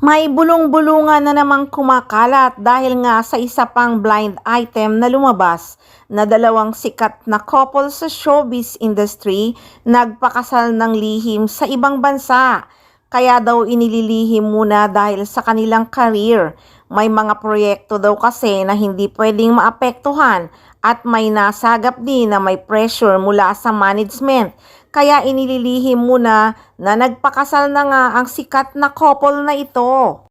May bulong-bulungan na namang kumakalat dahil nga sa isa pang blind item na lumabas na dalawang sikat na couple sa showbiz industry nagpakasal ng lihim sa ibang bansa. Kaya daw inililihim muna dahil sa kanilang career. May mga proyekto daw kasi na hindi pwedeng maapektuhan at may nasagap din na may pressure mula sa management. Kaya inililihim muna na nagpakasal na nga ang sikat na couple na ito.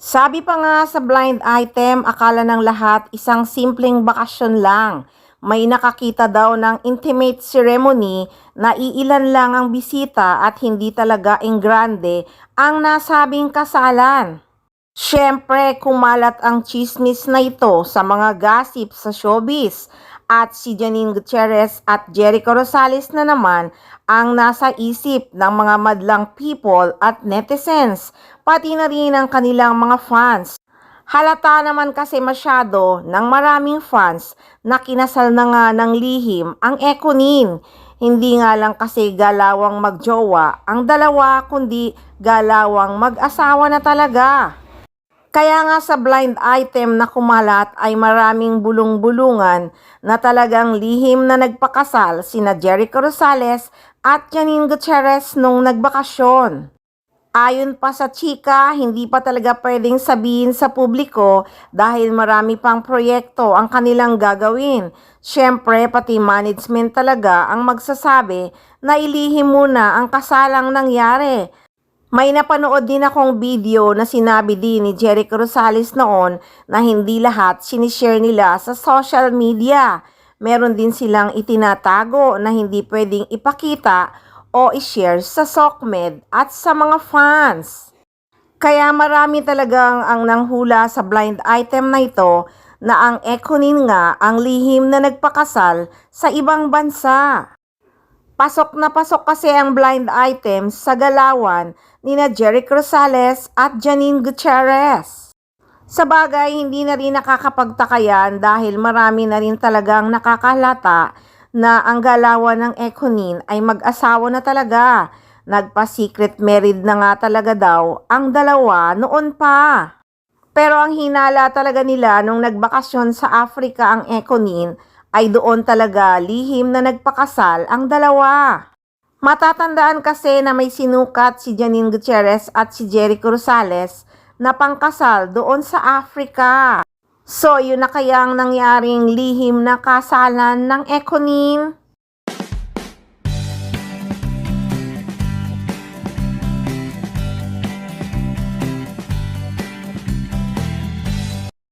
Sabi pa nga sa blind item, akala ng lahat isang simpleng bakasyon lang. May nakakita daw ng intimate ceremony na iilan lang ang bisita at hindi talaga grande ang nasabing kasalan. Siyempre, kumalat ang chismis na ito sa mga gossip sa showbiz at si Janine Gutierrez at Jericho Rosales na naman ang nasa isip ng mga madlang people at netizens, pati na rin ang kanilang mga fans. Halata naman kasi masyado ng maraming fans na kinasal na nga ng lihim ang Ekonin. Hindi nga lang kasi galawang magjowa ang dalawa kundi galawang mag-asawa na talaga. Kaya nga sa blind item na kumalat ay maraming bulong-bulungan na talagang lihim na nagpakasal sina Jericho Rosales at Janine Gutierrez nung nagbakasyon. Ayon pa sa chika, hindi pa talaga pwedeng sabihin sa publiko dahil marami pang proyekto ang kanilang gagawin. Siyempre, pati management talaga ang magsasabi na ilihim muna ang kasalang nangyari. May napanood din akong video na sinabi din ni Jericho Rosales noon na hindi lahat sinishare nila sa social media. Meron din silang itinatago na hindi pwedeng ipakita o ishare sa SOCMED at sa mga fans. Kaya marami talagang ang nanghula sa blind item na ito na ang Ekonin nga ang lihim na nagpakasal sa ibang bansa. Pasok na pasok kasi ang blind items sa galawan nina Jericho Rosales at Janine Gutierrez. Sa bagay, hindi na rin nakakapagtaka yan dahil marami na rin talagang nakakalata na ang galawan ng Ekonin ay mag-asawa na talaga. Nagpa-secret married na nga talaga daw ang dalawa noon pa. Pero ang hinala talaga nila nung nagbakasyon sa Africa ang Ekonin ay doon talaga lihim na nagpakasal ang dalawa. Matatandaan kasi na may sinukat si Janine Gutierrez at si Jericho Rosales na pangkasal doon sa Africa. So yun na kayang nangyaring lihim na kasalan ng Ekonin?